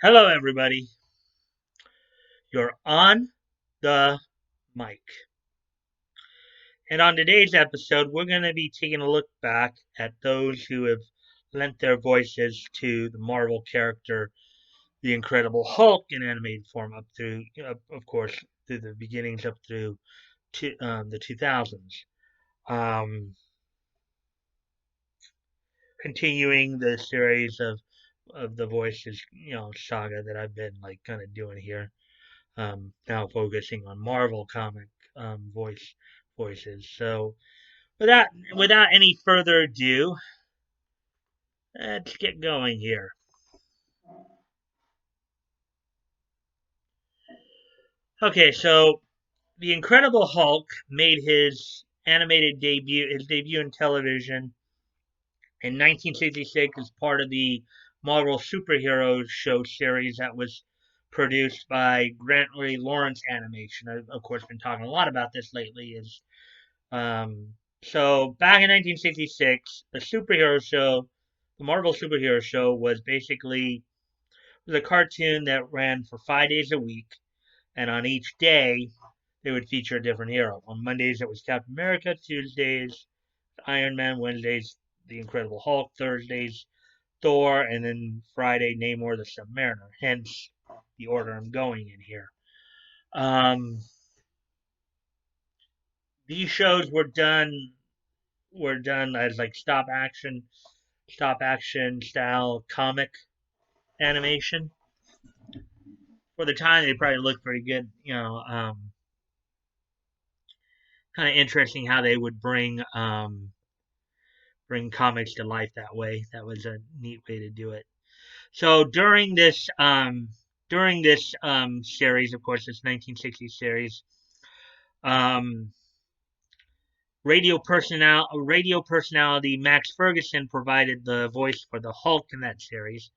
Hello, everybody. You're on the mic. And on today's episode, we're going to be taking a look back at those who have lent their voices to the Marvel character, the Incredible Hulk, in animated form up through, of course, through the beginnings up through the 2000s. Um, Continuing the series of the voices, saga that I've been like kind of doing here. Now focusing on Marvel comic voices. So without any further ado, let's get going here. Okay, so the Incredible Hulk made his debut in television in 1966 as part of the Marvel Superheroes show series that was produced by Grant Lee Lawrence Animation. I've, of course, been talking a lot about this lately. So back in 1966, the Marvel superhero show was a cartoon that ran for 5 days a week, and on each day they would feature a different hero. On Mondays it was Captain America, Tuesdays Iron Man, Wednesdays the Incredible Hulk, Thursdays Thor, and then Friday Namor the Submariner. Hence the order I'm going in here. Um, these shows were done as like stop action style comic animation. For the time, they probably looked pretty good. Kind of interesting how they would bring comics to life that way. That was a neat way to do it. So during this series, of course, this 1960s series, um, radio personality Max Ferguson provided the voice for the Hulk in that series,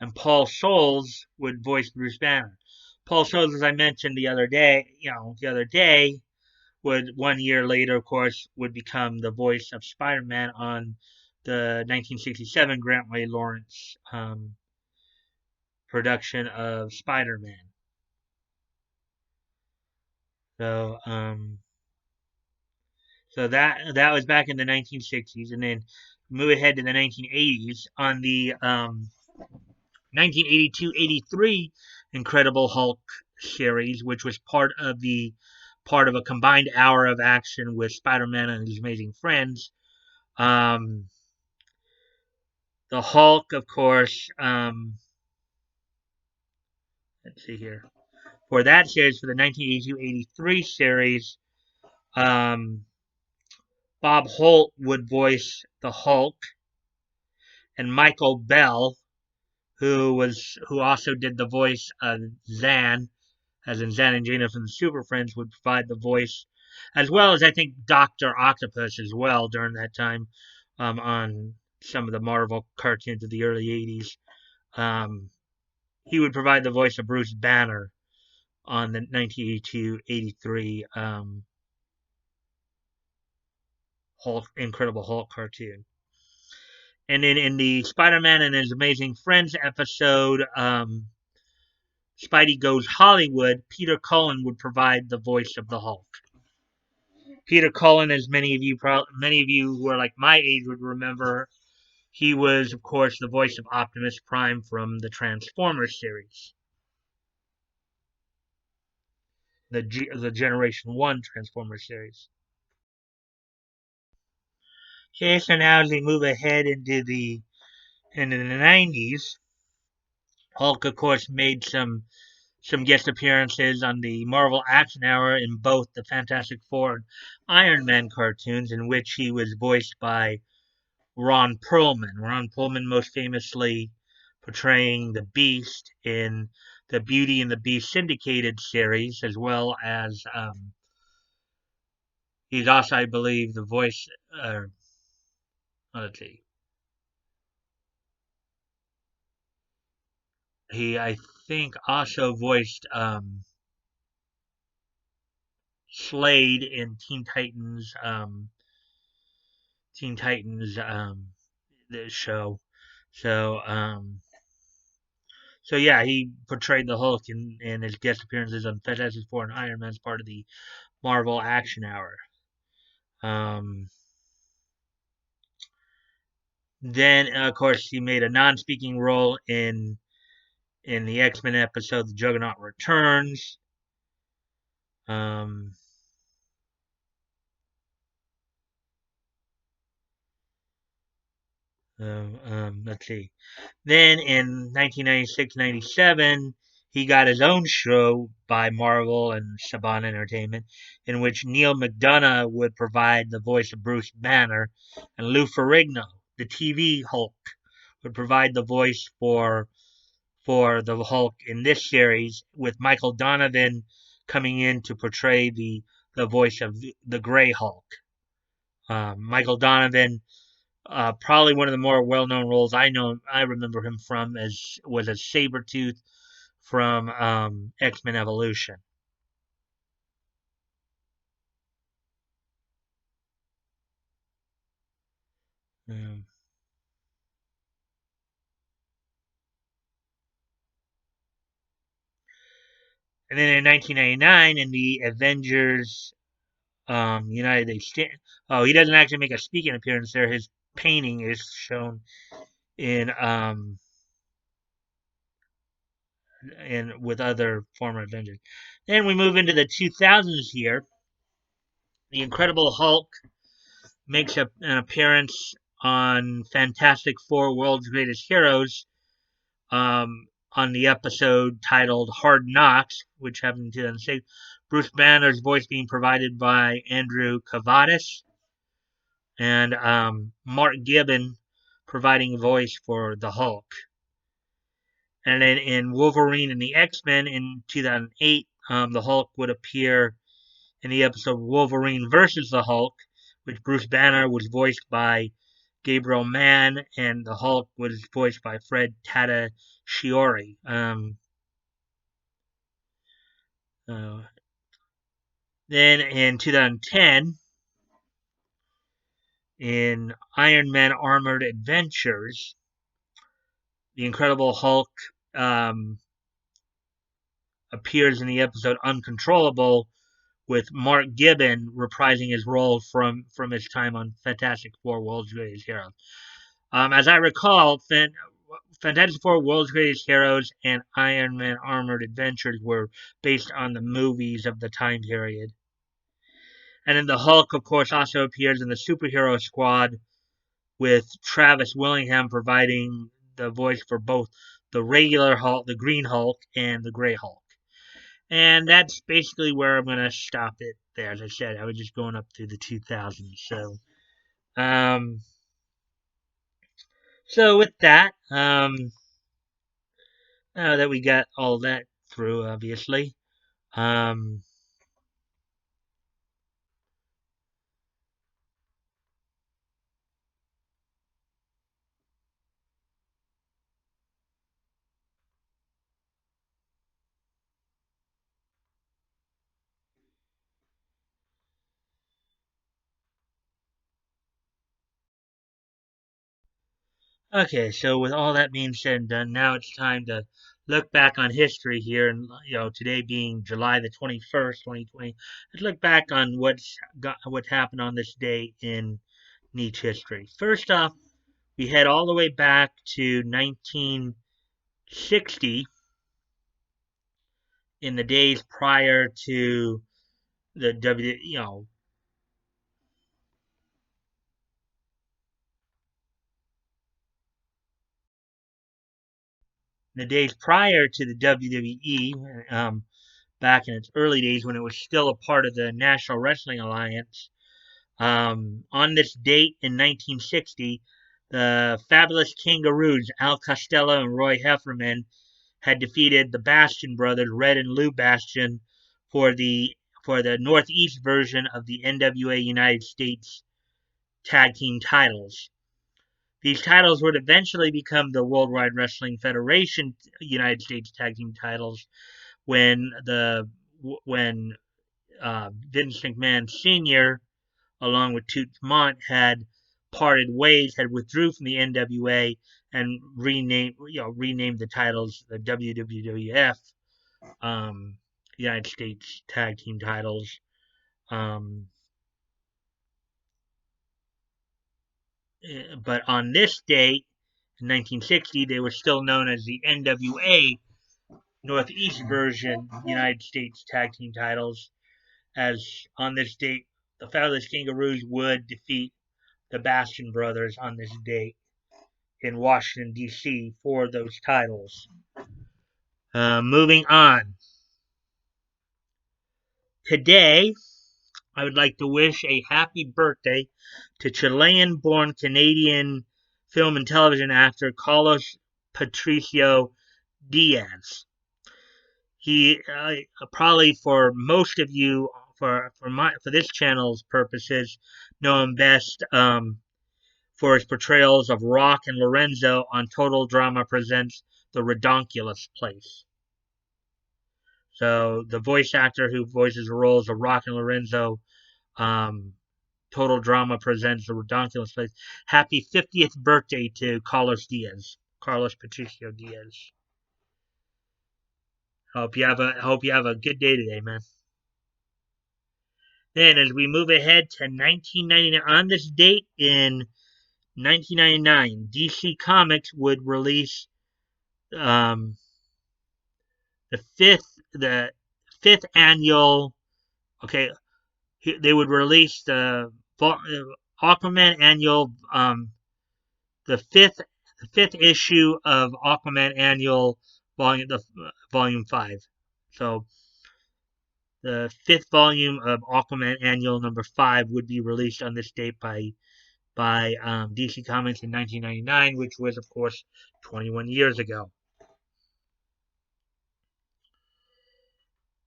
and Paul Scholes would voice Bruce Banner. Paul Scholes, as I mentioned the other day, would 1 year later, of course, would become the voice of Spider-Man on the 1967 Grant Lee Lawrence production of Spider-Man. So, so that was back in the 1960s, and then move ahead to the 1980s on the 1982-83 Incredible Hulk series, which was part of a combined hour of action with Spider-Man and his amazing friends. Um, the Hulk, of course. Let's see here. For that series, for the 1982-83 series, um, Bob Holt would voice the Hulk, and Michael Bell, who also did the voice of Zan, as in Zan and Gina from the Super Friends, would provide the voice, as well as I think Doctor Octopus as well during that time, on some of the Marvel cartoons of the early '80s. Um, he would provide the voice of Bruce Banner on the 1982-83 Incredible Hulk cartoon. And then in the Spider-Man and His Amazing Friends episode, Spidey Goes Hollywood, Peter Cullen would provide the voice of the Hulk. Peter Cullen, as many of you who are like my age would remember, he was, of course, the voice of Optimus Prime from the Transformers series, the Generation One Transformers series. Okay, so now as we move ahead into the 90s, Hulk, of course, made some guest appearances on the Marvel Action Hour in both the Fantastic Four and Iron Man cartoons, in which he was voiced by Ron Perlman. Ron Perlman most famously portraying the Beast in the Beauty and the Beast syndicated series, as well as he's also, I believe, the voice. Let's see, he I think also voiced Slade in Teen Titans, the show. So So yeah, he portrayed the Hulk in his guest appearances on Fantastic Four and Iron Man as part of the Marvel Action Hour. Um, then of course he made a non-speaking role in the X-Men episode The Juggernaut Returns. Um, let's see. Then in 1996-97, he got his own show by Marvel and Saban Entertainment, in which Neil McDonough would provide the voice of Bruce Banner, and Lou Ferrigno, the TV Hulk, would provide the voice for the Hulk in this series, with Michael Donovan coming in to portray the voice of the Gray Hulk. Michael Donovan, probably one of the more well-known roles I remember him from was as Sabretooth from X-Men Evolution. Um, and then in 1999, in the Avengers United States, oh, he doesn't actually make a speaking appearance there. His painting is shown in in with other former Avengers. Then we move into the 2000s here. The Incredible Hulk makes an appearance on Fantastic Four: World's Greatest Heroes, on the episode titled Hard Knocks, which happened in 2006. Bruce Banner's voice being provided by Andrew Cavadas, and Mark Gibbon providing voice for the Hulk. And then in Wolverine and the X-Men in 2008, the Hulk would appear in the episode Wolverine versus the Hulk, which Bruce Banner was voiced by Gabriel Mann, and the Hulk was voiced by Fred Tatasciore. Uh, then in 2010, in Iron Man Armored Adventures, the Incredible Hulk um, appears in the episode Uncontrollable, with Mark Gibbon reprising his role from his time on Fantastic Four: World's Greatest Heroes. As I recall, Fantastic Four: World's Greatest Heroes and Iron Man Armored Adventures were based on the movies of the time period. And then the Hulk, of course, also appears in the Superhero Squad, with Travis Willingham providing the voice for both the regular Hulk, the Green Hulk, and the Gray Hulk. And that's basically where I'm going to stop it there. As I said, I was just going up through the 2000s. Um, so with that, now that we got all that through, obviously, um, okay, so with all that being said and done, now it's time to look back on history here, and today being July the 21st, 2020. Let's look back on what's happened on this day in Nietzsche history. First off, we head all the way back to 1960, in the days prior to the the days prior to the WWE, back in its early days when it was still a part of the National Wrestling Alliance. On this date in 1960, the Fabulous Kangaroos, Al Costello and Roy Heffernan, had defeated the Bastion brothers, Red and Lou Bastion, for the Northeast version of the NWA United States Tag Team titles. These titles would eventually become the Worldwide Wrestling Federation United States Tag Team titles when Vince McMahon Sr., along with Toots Mondt, had parted ways, had withdrew from the NWA and rename the titles, the WWF United States Tag Team titles. But on this date, in 1960, they were still known as the NWA Northeast version United States Tag Team titles, as on this date, the Fabulous Kangaroos would defeat the Bastion Brothers on this date in Washington, D.C. for those titles. Moving on. Today, I would like to wish a happy birthday to Chilean-born Canadian film and television actor Carlos Patricio Diaz. He probably, for most of you, for this channel's purposes, know him best for his portrayals of Rock and Lorenzo on Total Drama Presents The Redonkulous Place. So the voice actor who voices the roles of Rock and Lorenzo, Total Drama Presents The Redonkulous Place. Happy 50th birthday to Carlos Patricio Diaz. Hope you have a good day today, man. Then, as we move ahead to 1999, on this date in 1999, DC Comics would release the fifth annual. Okay, they would release the Aquaman annual, the fifth issue of Aquaman annual volume 5. So the fifth volume of Aquaman annual number 5 would be released on this date by DC Comics in 1999, which was, of course, 21 years ago.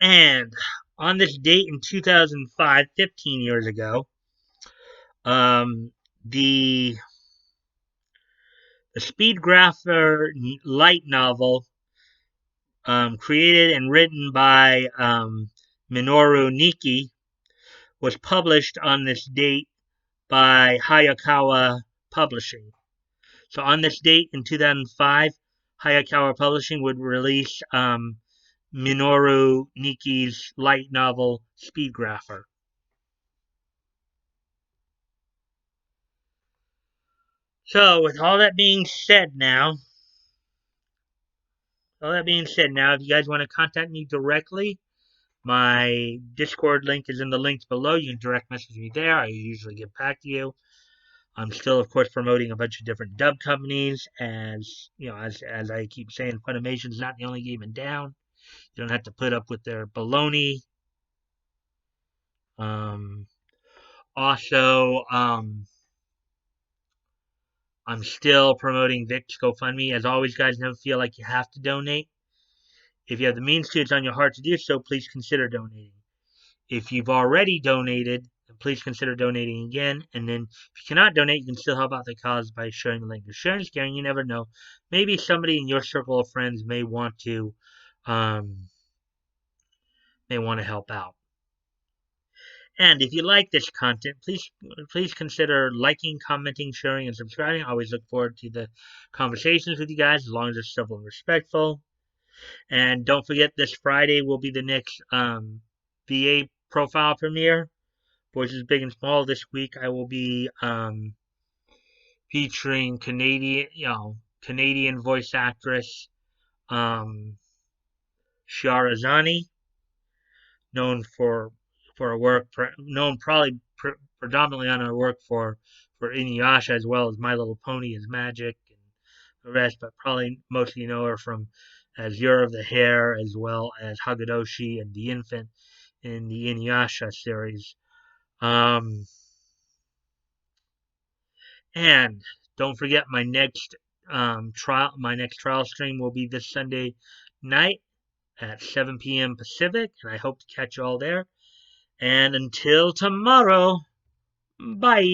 And on this date in 2005, 15 years ago, the Speedgrapher light novel, created and written by Minoru Niki, was published on this date by Hayakawa Publishing. So on this date in 2005, Hayakawa Publishing would release Minoru Niki's light novel, Speedgrapher. So, with all that being said now, if you guys want to contact me directly, my Discord link is in the links below. You can direct message me there. I usually get back to you. I'm still, of course, promoting a bunch of different dub companies. As you know, as I keep saying, Funimation's not the only game in town. You don't have to put up with their baloney. Also, I'm still promoting Vic's GoFundMe. As always, guys, never feel like you have to donate. If you have the means to, it's on your heart to do so, please consider donating. If you've already donated, then please consider donating again. And then if you cannot donate, you can still help out the cause by sharing the link. Sharing is caring, you never know. Maybe somebody in your circle of friends may want to help out. And if you like this content, please consider liking, commenting, sharing, and subscribing. I always look forward to the conversations with you guys, as long as it's civil and respectful. And don't forget, this Friday will be the next VA profile premiere. Voices Big and Small. This week I will be featuring Canadian voice actress Shiarazani, known for her work, known probably predominantly on her work for Inuyasha, as well as My Little Pony as Magic and the rest, but probably mostly know her from as Year of the Hare, as well as Hagadoshi and the Infant in the Inuyasha series. And don't forget, my next trial stream will be this Sunday night at 7 p.m. Pacific, and I hope to catch you all there. And until tomorrow, bye.